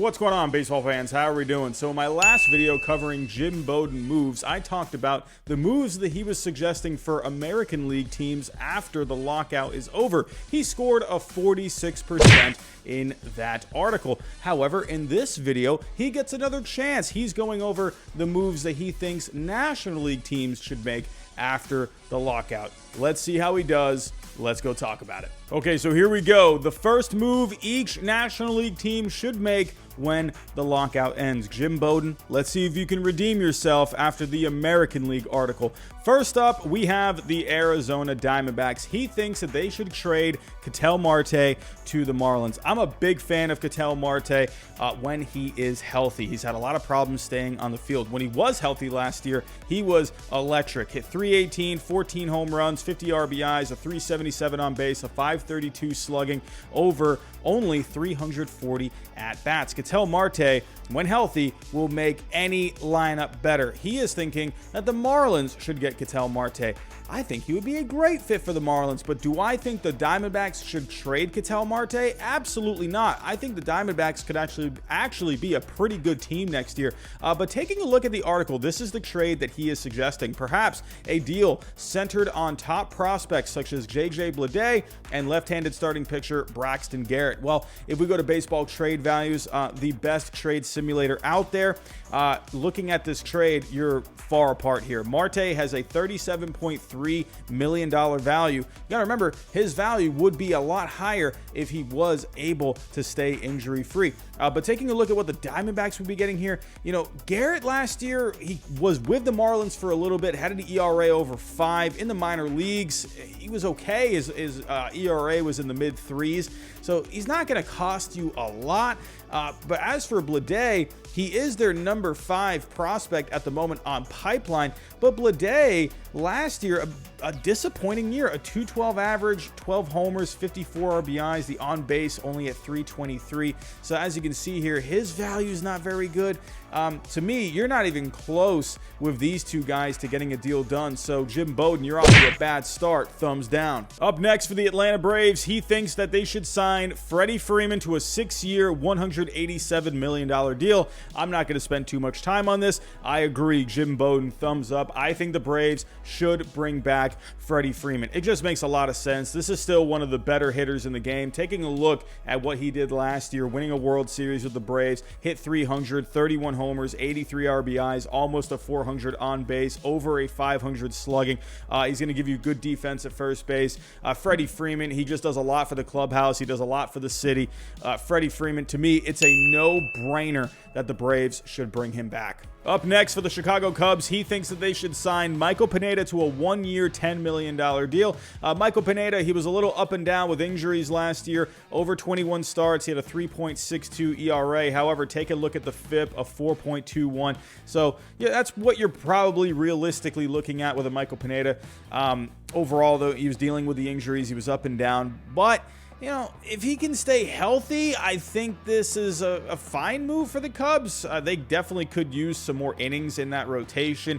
What's going on, baseball fans? How are we doing? So in my last video covering Jim Bowden moves, I talked about the moves that he was suggesting for American League teams after the lockout is over. He scored a 46% in that article. However, in this video, he gets another chance. He's going over the moves that he thinks National League teams should make after the lockout. Let's see how he does. Let's go talk about it. Okay, so here we go. The first move each National League team should make when the lockout ends. Jim Bowden, let's see if you can redeem yourself after the American League article. First up, we have the Arizona Diamondbacks. He thinks that they should trade Ketel Marte to the Marlins. I'm a big fan of Ketel Marte when he is healthy. He's had a lot of problems staying on the field. When he was healthy last year, he was electric. Hit 318, 14 home runs, 50 RBIs, a 377 on base, a 532 slugging over only 340 at-bats. Ketel Marte, when healthy, will make any lineup better. He is thinking that the Marlins should get Ketel Marte. I think he would be a great fit for the Marlins, but do I think the Diamondbacks should trade Ketel Marte? Absolutely not. I think the Diamondbacks could actually be a pretty good team next year. But taking a look at the article, this is the trade that he is suggesting. Perhaps a deal centered on top prospects such as J.J. Bleday and left-handed starting pitcher Braxton Garrett. Well, if we go to Baseball Trade Values, the best trade simulator out there, looking at this trade, you're far apart here. Marte has a $37.3 million value. You gotta remember, his value would be a lot higher if he was able to stay injury free. But taking a look at what the Diamondbacks would be getting here, you know, Garrett last year, he was with the Marlins for a little bit, had an ERA over 5 in the minor leagues. He was okay. His ERA was in the mid 3s, so he's not going to cost you a lot. But as for Bleday, he is their number 5 prospect at the moment on Pipeline. But Bleday last year, a disappointing year, a 212 average, 12 homers, 54 RBIs, the on base only at 323. So as you can see here, his value is not very good. To me, you're not even close with these two guys to getting a deal done. So Jim Bowden, you're off to a bad start. Thumbs down. Up next for the Atlanta Braves, he thinks that they should sign Freddie Freeman to a 6-year, $187 million deal. I'm not going to spend too much time on this. I agree. Jim Bowden, thumbs up. I think the Braves should bring back Freddie Freeman. It just makes a lot of sense. This is still one of the better hitters in the game. Taking a look at what he did last year, winning a World Series with the Braves, hit 300, 31 homers, 83 RBIs, almost a 400 on base, over a 500 slugging. He's going to give you good defense at first base. Freddie Freeman, he just does a lot for the clubhouse. He does a lot for the city. Freddie Freeman, to me, it's a no-brainer that the Braves should bring him back. Up next for the Chicago Cubs, he thinks that they should sign Michael Pineda to a 1-year, $10 million deal. Michael Pineda, he was a little up and down with injuries last year. Over 21 starts, he had a 3.62 ERA. However, take a look at the FIP of 4.21. So, yeah, that's what you're probably realistically looking at with a Michael Pineda. Overall, though, he was dealing with the injuries. He was up and down. But you know, if he can stay healthy, I think this is a fine move for the Cubs. They definitely could use some more innings in that rotation.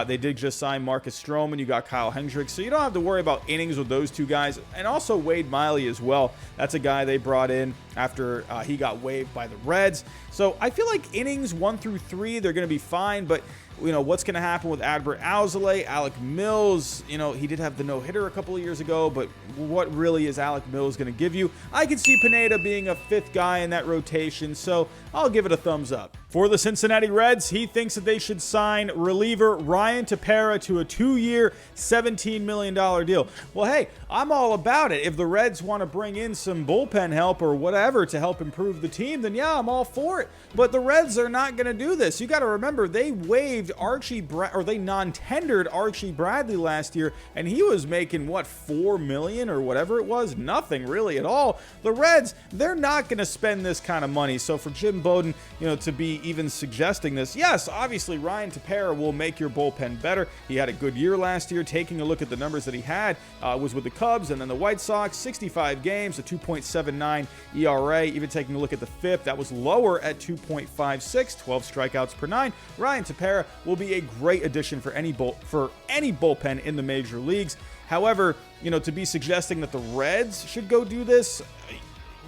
They did just sign Marcus Stroman. You got Kyle Hendricks, so you don't have to worry about innings with those two guys. And also Wade Miley as well. That's a guy they brought in after he got waived by the Reds. So I feel like innings 1 through 3, they're going to be fine, but you know, what's going to happen with Adbert Alzolay, Alec Mills? You know, he did have the no-hitter a couple of years ago, but what really is Alec Mills going to give you? I can see Pineda being a 5th guy in that rotation, so I'll give it a thumbs up. For the Cincinnati Reds, he thinks that they should sign reliever Ryan Tepera to a 2-year, $17 million deal. Well, hey, I'm all about it. If the Reds want to bring in some bullpen help or whatever to help improve the team, then yeah, I'm all for it. But the Reds are not going to do this. You got to remember, they waived they non-tendered Archie Bradley last year, and he was making, what, $4 million or whatever it was? Nothing really at all. The Reds, they're not going to spend this kind of money. So for Jim Bowden, you know, to be even suggesting this, yes, obviously Ryan Tepera will make your bullpen better. He had a good year last year. Taking a look at the numbers that he had, was with the Cubs and then the White Sox, 65 games, a 2.79 ERA. Even taking a look at the FIP, that was lower at 2.56, 12 strikeouts per 9. Ryan Tepera will be a great addition for any bullpen in the major leagues. However, you know, to be suggesting that the Reds should go do this,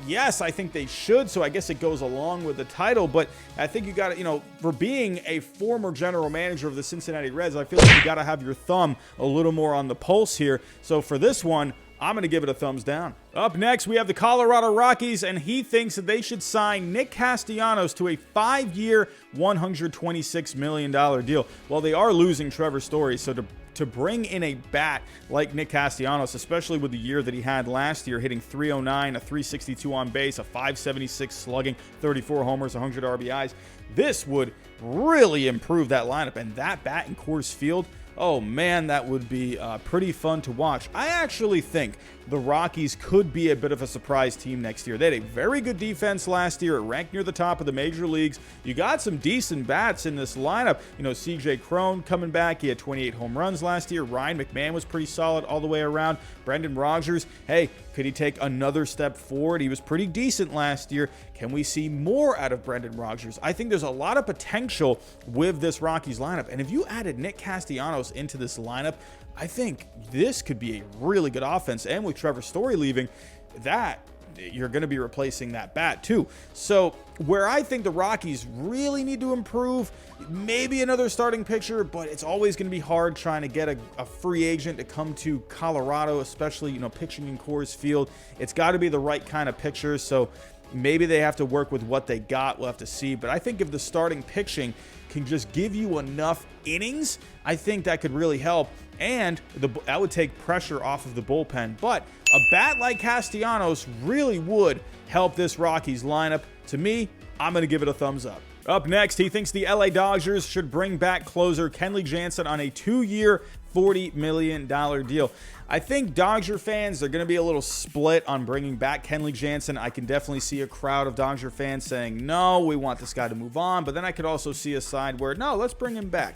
yes, I think they should, so I guess it goes along with the title, but I think you got to, for being a former general manager of the Cincinnati Reds, I feel like you got to have your thumb a little more on the pulse here. So for this one, I'm going to give it a thumbs down. Up next, we have the Colorado Rockies, and he thinks that they should sign Nick Castellanos to a 5-year, $126 million deal. Well, they are losing Trevor Story, so to bring in a bat like Nick Castellanos, especially with the year that he had last year, hitting .309, a .362 on base, a .576 slugging, 34 homers, 100 RBIs, this would really improve that lineup. And that bat in Coors Field, oh man, that would be pretty fun to watch. I actually think the Rockies could be a bit of a surprise team next year. They had a very good defense last year. It ranked near the top of the major leagues. You got some decent bats in this lineup. CJ Cron coming back. He had 28 home runs last year. Ryan McMahon was pretty solid all the way around. Brendan Rodgers, hey, could he take another step forward? He was pretty decent last year. Can we see more out of Brendan Rodgers? I think there's a lot of potential with this Rockies lineup. And if you added Nick Castellanos into this lineup, I think this could be a really good offense. And with Trevor Story leaving, that you're going to be replacing that bat too. So where I think the Rockies really need to improve, maybe another starting pitcher, but it's always going to be hard trying to get a free agent to come to Colorado, especially, pitching in Coors Field. It's got to be the right kind of pitcher. So maybe they have to work with what they got. We'll have to see. But I think if the starting pitching can just give you enough innings, I think that could really help. And that would take pressure off of the bullpen. But a bat like Castellanos really would help this Rockies lineup. To me, I'm going to give it a thumbs up. Up next, he thinks the LA Dodgers should bring back closer Kenley Jansen on a 2-year, $40 million deal. I think Dodger fans are going to be a little split on bringing back Kenley Jansen. I can definitely see a crowd of Dodger fans saying, no, we want this guy to move on. But then I could also see a side where, no, let's bring him back.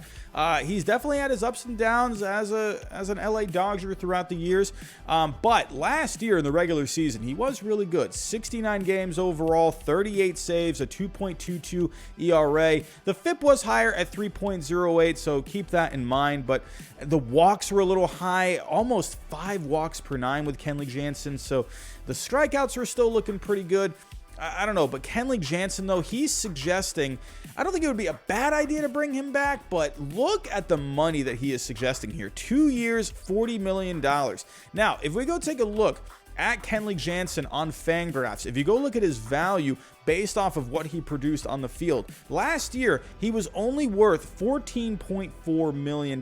He's definitely had his ups and downs as an LA Dodger throughout the years. But last year in the regular season, he was really good. 69 games overall, 38 saves, a 2.22 ERA. The FIP was higher at 3.08, so keep that in mind. But the walks were a little high, almost 5 walks per 9 with Kenley Jansen. So the strikeouts were still looking pretty good. I don't know, but Kenley Jansen, though, he's suggesting, I don't think it would be a bad idea to bring him back, but look at the money that he is suggesting here. 2 years, $40 million. Now, if we go take a look at Kenley Jansen on Fangraphs, if you go look at his value based off of what he produced on the field, last year he was only worth $14.4 million.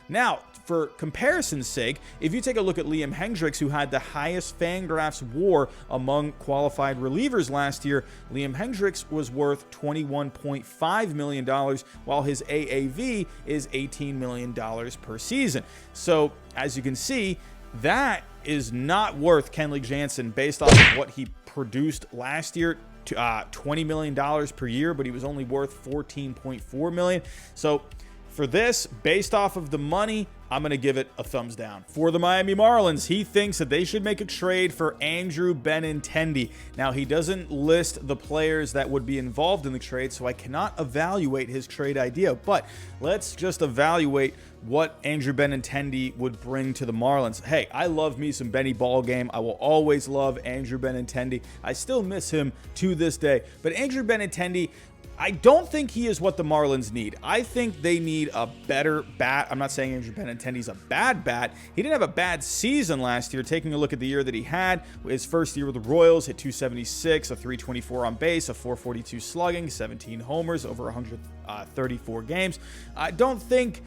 Now, for comparison's sake, if you take a look at Liam Hendriks, who had the highest Fangraphs WAR among qualified relievers last year, Liam Hendriks was worth $21.5 million, while his AAV is $18 million per season. So, as you can see, that is not worth Kenley Jansen based off of what he produced last year. $20 million per year, but he was only worth $14.4 million. So for this, based off of the money, I'm going to give it a thumbs down. For the Miami Marlins, he thinks that they should make a trade for Andrew Benintendi. Now, he doesn't list the players that would be involved in the trade, so I cannot evaluate his trade idea. But let's just evaluate what Andrew Benintendi would bring to the Marlins. Hey, I love me some Benny Ballgame. I will always love Andrew Benintendi. I still miss him to this day. But Andrew Benintendi, I don't think he is what the Marlins need. I think they need a better bat. I'm not saying Andrew Benintendi's a bad bat. He didn't have a bad season last year. Taking a look at the year that he had, his first year with the Royals, hit .276, a .324 on base, a .442 slugging, 17 homers over 134 games. I don't think,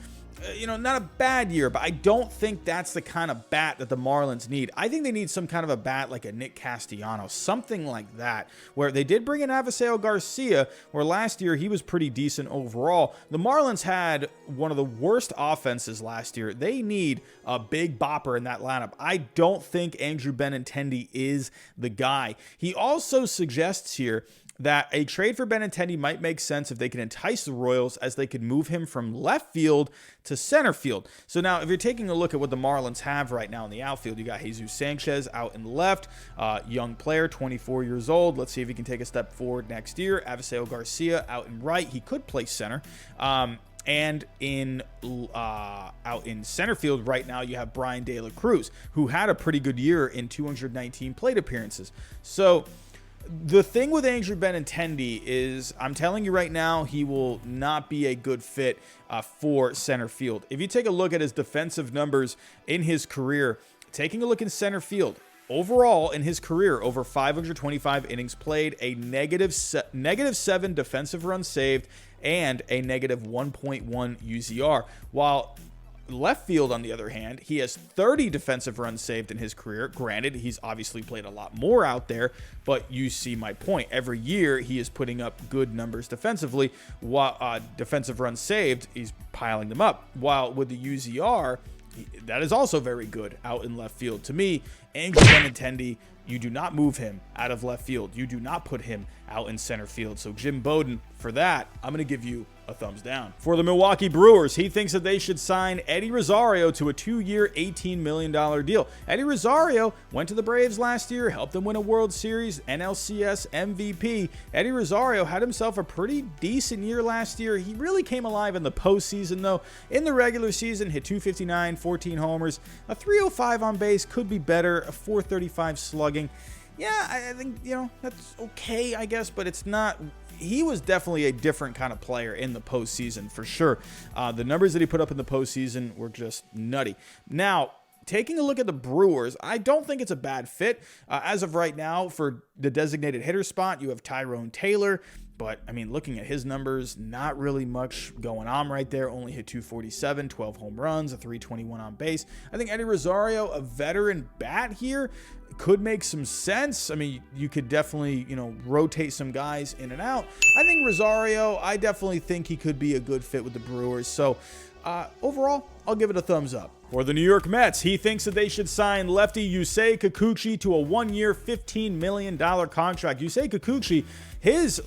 not a bad year, but I don't think that's the kind of bat that the Marlins need. I think they need some kind of a bat like a Nick Castellanos, something like that, where they did bring in Avisel Garcia, where last year he was pretty decent overall. The Marlins had one of the worst offenses last year. They need a big bopper in that lineup. I don't think Andrew Benintendi is the guy. He also suggests here that a trade for Benintendi might make sense if they can entice the Royals, as they could move him from left field to center field. So now, if you're taking a look at what the Marlins have right now in the outfield, you got Jesus Sanchez out in left, young player, 24 years old. Let's see if he can take a step forward next year. Avisel Garcia out in right. He could play center. And out in center field right now, you have Brian De La Cruz, who had a pretty good year in 219 plate appearances. So The thing with Andrew Benintendi is, I'm telling you right now, he will not be a good fit for center field. If you take a look at his defensive numbers in his career, taking a look in center field, overall in his career, over 525 innings played, a -7 defensive runs saved, and a -1.1 UZR. While left field, on the other hand, he has 30 defensive runs saved in his career. Granted, he's obviously played a lot more out there, but you see my point. Every year, he is putting up good numbers defensively. While defensive runs saved, he's piling them up. While with the UZR, that is also very good out in left field. To me, Andrew Benintendi, you do not move him out of left field. You do not put him out in center field. So Jim Bowden, for that, I'm going to give you a thumbs down. For the Milwaukee Brewers, he thinks that they should sign Eddie Rosario to a 2-year, $18 million deal. Eddie Rosario went to the Braves last year, helped them win a World Series, NLCS MVP. Eddie Rosario had himself a pretty decent year last year. He really came alive in the postseason, though. In the regular season, hit .259, 14 homers, a .305 on base, could be better, a .435 slugging. Yeah, I think, that's okay, I guess, but it's not. He was definitely a different kind of player in the postseason, for sure. The numbers that he put up in the postseason were just nutty. Now, taking a look at the Brewers, I don't think it's a bad fit. As of right now, for the designated hitter spot, you have Tyrone Taylor. But, I mean, looking at his numbers, not really much going on right there. Only hit .247, 12 home runs, a .321 on base. I think Eddie Rosario, a veteran bat here, could make some sense. I mean, you could definitely, rotate some guys in and out. I think Rosario, I definitely think he could be a good fit with the Brewers. So, overall, I'll give it a thumbs up. For the New York Mets, he thinks that they should sign lefty Yusei Kikuchi to a 1-year, $15 million contract. Yusei Kikuchi, his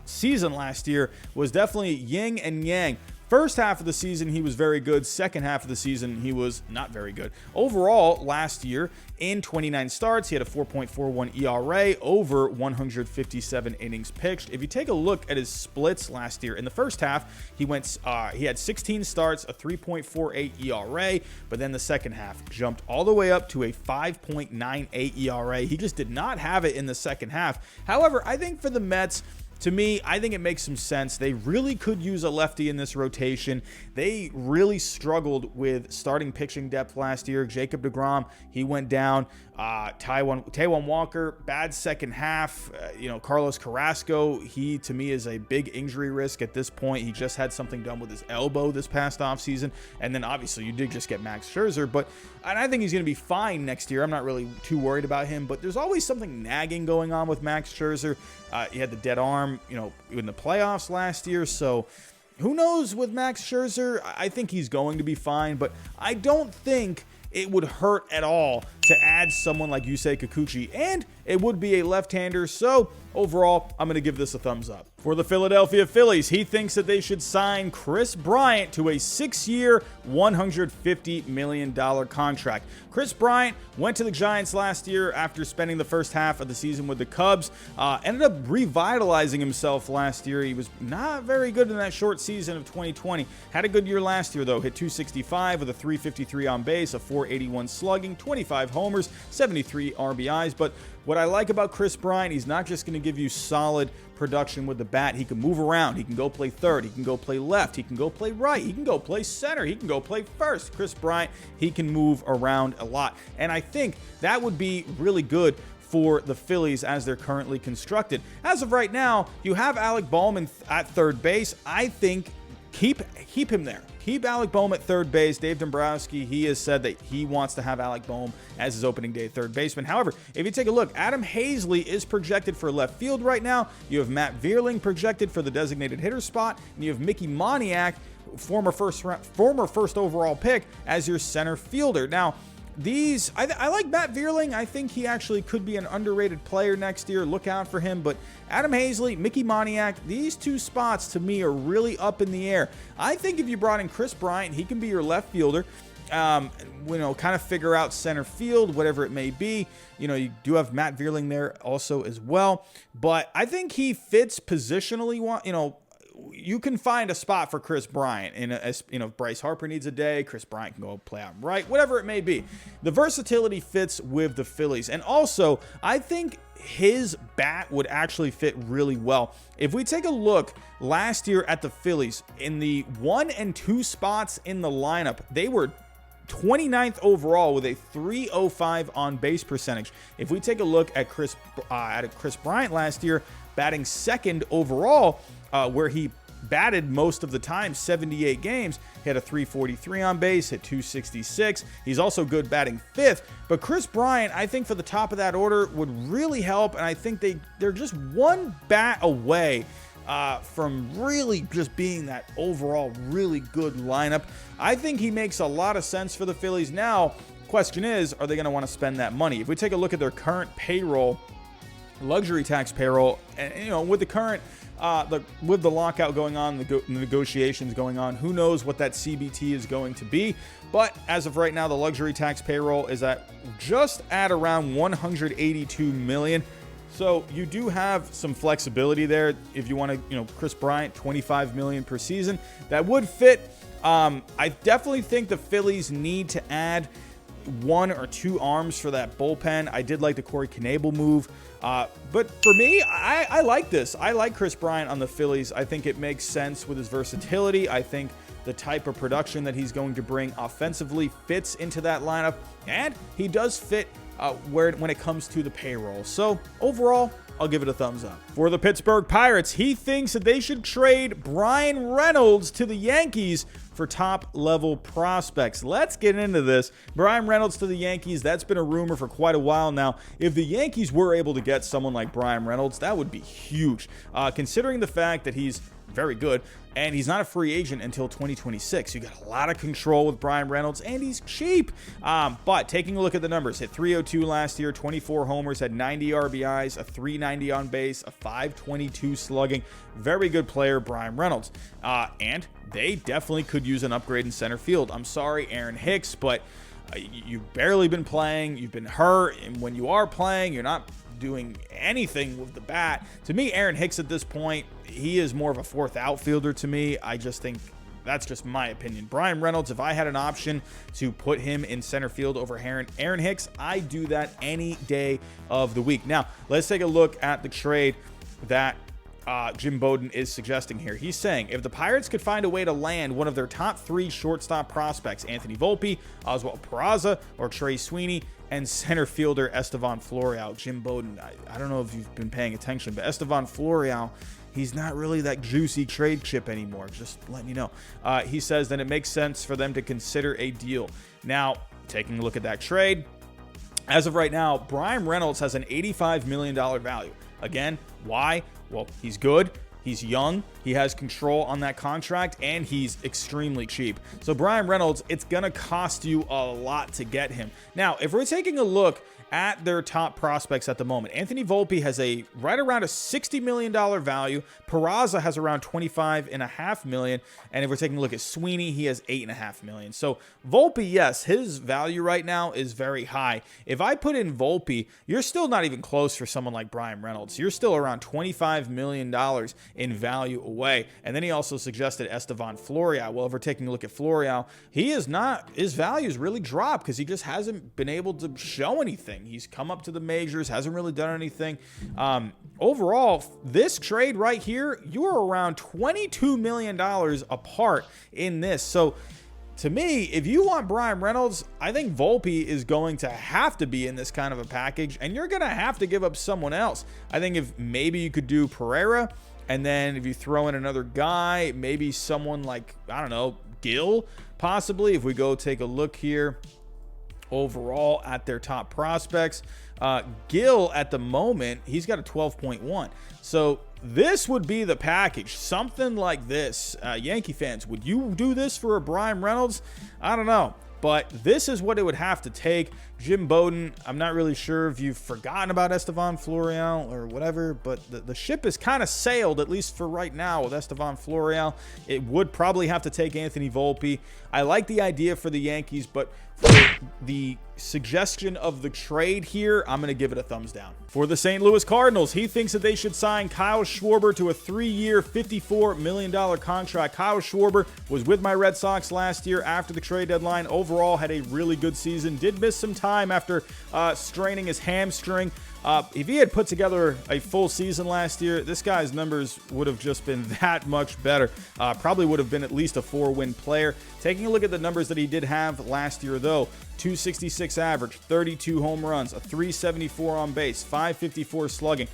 season last year was definitely yin and yang. First half of the season, he was very good. Second half of the season, he was not very good. Overall, last year, in 29 starts, he had a 4.41 ERA over 157 innings pitched. If you take a look at his splits last year, in the first half, he had 16 starts, a 3.48 ERA, but then the second half jumped all the way up to a 5.98 ERA. He just did not have it in the second half. However, I think for the Mets, to me, I think it makes some sense. They really could use a lefty in this rotation. They really struggled with starting pitching depth last year. Jacob deGrom, he went down. Taijuan Walker, bad second half. Carlos Carrasco, he, to me, is a big injury risk at this point. He just had something done with his elbow this past offseason. And then, obviously, you did just get Max Scherzer. And I think he's going to be fine next year. I'm not really too worried about him. But there's always something nagging going on with Max Scherzer. He had the dead arm, in the playoffs last year. So who knows with Max Scherzer? I think he's going to be fine, but I don't think it would hurt at all to add someone like Yusei Kikuchi, and it would be a left-hander. So overall, I'm going to give this a thumbs up. For the Philadelphia Phillies, he thinks that they should sign Kris Bryant to a 6-year, $150 million contract. Kris Bryant went to the Giants last year after spending the first half of the season with the Cubs. Ended up revitalizing himself last year. He was not very good in that short season of 2020. Had a good year last year, though. Hit .265 with a .353 on base, a .481 slugging, 25 homers, 73 RBIs. But what I like about Kris Bryant, he's not just going to give you solid production with the bat. He can move around. He can go play third. He can go play left. He can go play right. He can go play center. He can go play first. Kris Bryant, he can move around a lot. And I think that would be really good for the Phillies as they're currently constructed. As of right now, you have Alec Bohm at third base. I think keep him there. Keep Alec Bohm at third base. Dave Dombrowski, he has said that he wants to have Alec Bohm as his opening day third baseman. However, if you take a look, Adam Hazley is projected for left field right now. You have Matt Vierling projected for the designated hitter spot, and you have Mickey Moniak, former first overall pick, as your center fielder. Now, I like Matt Vierling. I think he actually could be an underrated player next year. Look out for him. But Adam Hazley, Mickey Moniak, these two spots to me are really up in the air. I think if you brought in Kris Bryant, he can be your left fielder. Kind of figure out center field, whatever it may be. You do have Matt Vierling there also as well. But I think he fits positionally, you can find a spot for Chris Bryant if Bryce Harper needs a day, Chris Bryant can go play out right, whatever it may be. The versatility fits with the Phillies. And also, I think his bat would actually fit really well. If we take a look last year at the Phillies, in the 1 and 2 spots in the lineup, they were 29th overall with a .305 on base percentage. If we take a look at Chris Bryant last year, batting 2nd overall, where he batted most of the time, 78 games, he had a .343 on base, hit .266. He's also good batting 5th. But Chris Bryant, I think for the top of that order would really help, and I think they're just one bat away from really just being that overall really good lineup. I think he makes a lot of sense for the Phillies. Now, question is, are they going to want to spend that money? If we take a look at their current payroll, luxury tax payroll, and with the current with the lockout going on, the negotiations going on, who knows what that CBT is going to be. But as of right now, the luxury tax payroll is just at around $182 million. So you do have some flexibility there if you want to, Chris Bryant, $25 million per season. That would fit. I definitely think the Phillies need to add 1 or 2 arms for that bullpen. I did like the Corey Knebel move. But for me, I like this. I like Chris Bryant on the Phillies. I think it makes sense with his versatility. I think the type of production that he's going to bring offensively fits into that lineup. And he does fit when it comes to the payroll. So overall, I'll give it a thumbs up. For the Pittsburgh Pirates, he thinks that they should trade Bryan Reynolds to the Yankees for top-level prospects. Let's get into this. Bryan Reynolds to the Yankees, that's been a rumor for quite a while now. If the Yankees were able to get someone like Bryan Reynolds, that would be huge, considering the fact that he's very good, and he's not a free agent until 2026. You got a lot of control with Bryan Reynolds, and he's cheap. But taking a look at the numbers, hit .302 last year, 24 homers, had 90 RBIs, a .390 on base, a .522 slugging. Very good player, Bryan Reynolds. And they definitely could use an upgrade in center field. I'm sorry, Aaron Hicks, but you've barely been playing. You've been hurt, and when you are playing, you're not doing anything with the bat. To me, Aaron Hicks at this point, he is more of a 4th outfielder to me. I just think that's just my opinion. Bryan Reynolds, if I had an option to put him in center field over Aaron Hicks, I'd do that any day of the week. Now, let's take a look at the trade that Jim Bowden is suggesting here. He's saying if the Pirates could find a way to land one of their top 3 shortstop prospects, Anthony Volpe, Oswald Peraza, or Trey Sweeney, and center fielder Estevan Florial. Jim Bowden, I don't know if you've been paying attention, but Estevan Florial, he's not really that juicy trade chip anymore, just letting you know. He says that it makes sense for them to consider a deal. Now, taking a look at that trade, as of right now, Bryan Reynolds has an $85 million value. Again, why? Well, he's good. He's young, he has control on that contract, and he's extremely cheap. So Bryan Reynolds, it's going to cost you a lot to get him. Now, if we're taking a look at their top prospects at the moment, Anthony Volpe has right around a $60 million value. Peraza has around $25.5 million. And if we're taking a look at Sweeney, he has $8.5 million. So Volpe, yes, his value right now is very high. If I put in Volpe, you're still not even close for someone like Bryan Reynolds. You're still around $25 million in value away. And then he also suggested Estevan Florial. Well, if we're taking a look at Florial, his value's really dropped because he just hasn't been able to show anything. He's come up to the majors, hasn't really done anything. Overall, this trade right here, you are around $22 million apart in this. So to me, if you want Bryan Reynolds, I think Volpe is going to have to be in this kind of a package, and you're going to have to give up someone else. I think if maybe you could do Pereira, and then if you throw in another guy, maybe someone like, I don't know, Gill, possibly. If we go take a look here overall at their top prospects, Gill at the moment, he's got a 12.1. So this would be the package, something like this. Yankee fans, would you do this for a Bryan Reynolds? I don't know, but this is what it would have to take. Jim Bowden, I'm not really sure if you've forgotten about Estevan Florial or whatever, but the ship has kind of sailed, at least for right now, with Estevan Florial. It would probably have to take Anthony Volpe. I like the idea for the Yankees, but for the suggestion of the trade here, I'm going to give it a thumbs down. For the St. Louis Cardinals, he thinks that they should sign Kyle Schwarber to a 3-year, $54 million contract. Kyle Schwarber was with my Red Sox last year after the trade deadline. Overall, had a really good season. Did miss some time after straining his hamstring. If he had put together a full season last year, this guy's numbers would have just been that much better. Probably would have been at least a 4-win player. Taking a look at the numbers that he did have last year, though, 266 average, 32 home runs, a 374 on base, 554 slugging.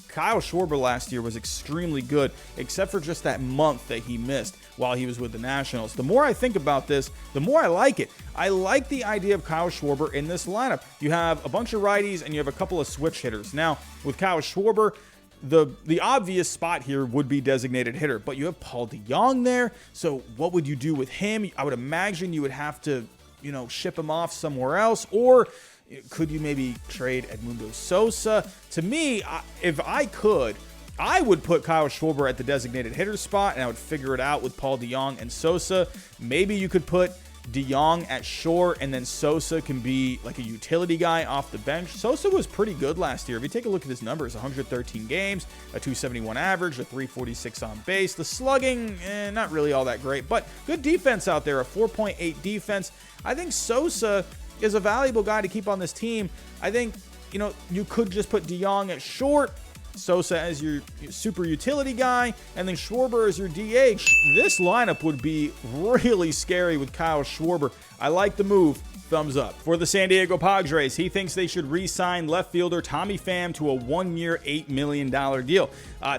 Kyle Schwarber last year was extremely good, except for just that month that he missed while he was with the Nationals. The more I think about this, the more I like it. I like the idea of Kyle Schwarber in this lineup. You have a bunch of righties and you have a couple of switch hitters. Now, with Kyle Schwarber, the obvious spot here would be designated hitter, but you have Paul DeJong there. So what would you do with him? I would imagine you would have to, ship him off somewhere else, or could you maybe trade Edmundo Sosa? To me, if I could, I would put Kyle Schwarber at the designated hitter spot, and I would figure it out with Paul DeJong and Sosa. Maybe you could put DeJong at short, and then Sosa can be like a utility guy off the bench. Sosa was pretty good last year. If you take a look at his numbers, 113 games, a 271 average, a 346 on base. The slugging, not really all that great, but good defense out there, a 4.8 defense. I think Sosa is a valuable guy to keep on this team. I think, you could just put DeJong at short, Sosa as your super utility guy, and then Schwarber as your DH. This lineup would be really scary with Kyle Schwarber. I like the move. Thumbs up. For the San Diego Padres, he thinks they should re-sign left fielder Tommy Pham to a 1-year, $8 million deal.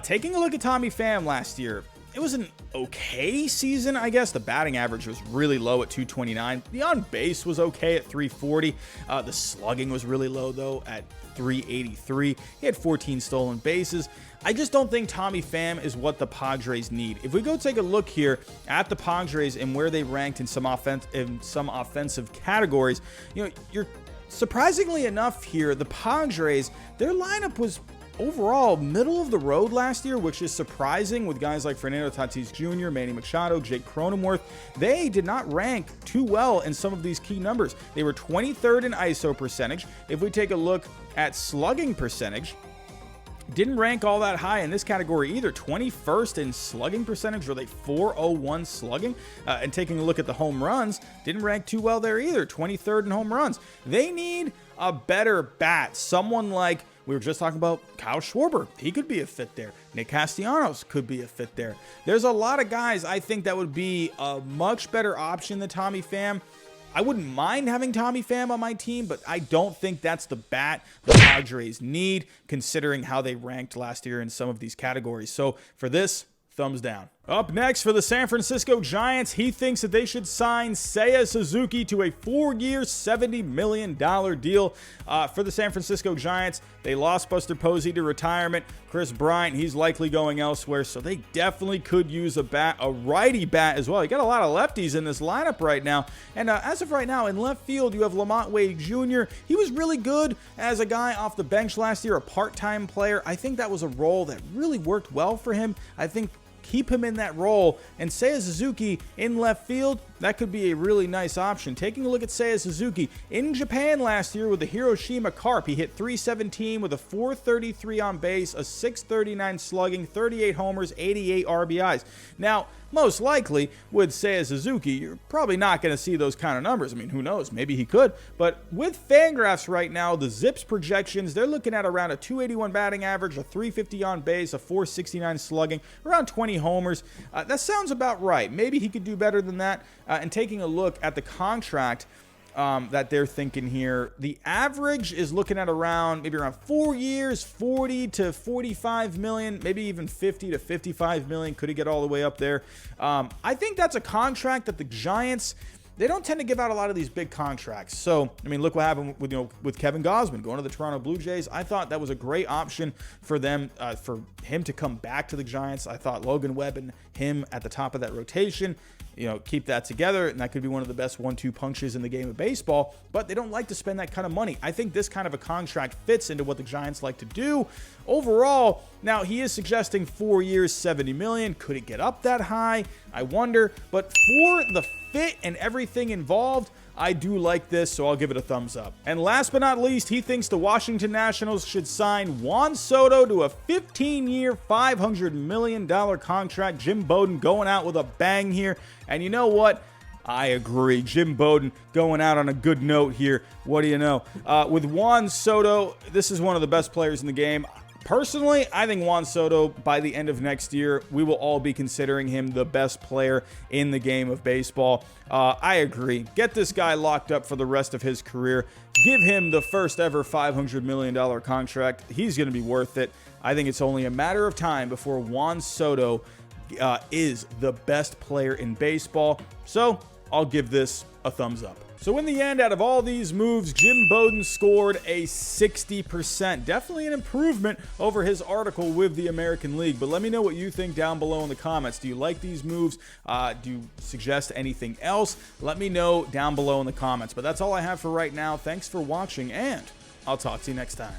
Taking a look at Tommy Pham last year, it was an okay season, I guess. The batting average was really low at 229. The on-base was okay at 340. The slugging was really low, though, at 383. He had 14 stolen bases. I just don't think Tommy Pham is what the Padres need. If we go take a look here at the Padres and where they ranked in some offensive categories, you're surprisingly enough here, the Padres, their lineup was overall middle of the road last year, which is surprising with guys like Fernando Tatis Jr., Manny Machado, Jake Cronenworth. They did not rank too well in some of these key numbers. They were 23rd in ISO percentage. If we take a look at slugging percentage, didn't rank all that high in this category either. 21st in slugging percentage, were they 401 slugging? And taking a look at the home runs, didn't rank too well there either. 23rd in home runs. They need a better bat. Someone like, we were just talking about Kyle Schwarber. He could be a fit there. Nick Castellanos could be a fit there. There's a lot of guys I think that would be a much better option than Tommy Pham. I wouldn't mind having Tommy Pham on my team, but I don't think that's the bat the Padres need, considering how they ranked last year in some of these categories. So for this, thumbs down. Up next for the San Francisco Giants, he thinks that they should sign Seiya Suzuki to a 4-year, $70 million deal. For the San Francisco Giants, they lost Buster Posey to retirement. Chris Bryant, he's likely going elsewhere, so they definitely could use a righty bat as well. You got a lot of lefties in this lineup right now. And as of right now, in left field, you have Lamont Wade Jr. He was really good as a guy off the bench last year, a part-time player. I think that was a role that really worked well for him. I think keep him in that role, and Seiya Suzuki in left field, that could be a really nice option. Taking a look at Seiya Suzuki in Japan last year with the Hiroshima Carp, he hit 317 with a 433 on base, a 639 slugging, 38 homers, 88 RBIs. Now, most likely with Seiya Suzuki, you're probably not going to see those kind of numbers. I mean, who knows? Maybe he could. But with Fangraphs right now, the Zips projections, they're looking at around a 281 batting average, a 350 on base, a 469 slugging, around 20 homers. That sounds about right. Maybe he could do better than that. And taking a look at the contract that they're thinking here, the average is looking at maybe around 4 years, 40 to 45 million, maybe even 50 to 55 million. Could he get all the way up there? I think that's a contract that the Giants, they don't tend to give out a lot of these big contracts. So, I mean, look what happened with Kevin Gausman going to the Toronto Blue Jays. I thought that was a great option for them, for him to come back to the Giants. I thought Logan Webb and him at the top of that rotation, keep that together, and that could be one of the best 1-2 punches in the game of baseball, but they don't like to spend that kind of money. I think this kind of a contract fits into what the Giants like to do. Overall, now he is suggesting 4 years, $70 million. Could it get up that high? I wonder, but for the fit and everything involved, I do like this, so I'll give it a thumbs up. And last but not least, he thinks the Washington Nationals should sign Juan Soto to a 15-year, $500 million contract. Jim Bowden going out with a bang here. And you know what? I agree. Jim Bowden going out on a good note here. What do you know? With Juan Soto, this is one of the best players in the game. Personally, I think Juan Soto, by the end of next year, we will all be considering him the best player in the game of baseball. I agree. Get this guy locked up for the rest of his career. Give him the first ever $500 million contract. He's going to be worth it. I think it's only a matter of time before Juan Soto is the best player in baseball. So I'll give this a thumbs up. So in the end, out of all these moves, Jim Bowden scored a 60%. Definitely an improvement over his article with the American League. But let me know what you think down below in the comments. Do you like these moves? Do you suggest anything else? Let me know down below in the comments. But that's all I have for right now. Thanks for watching, and I'll talk to you next time.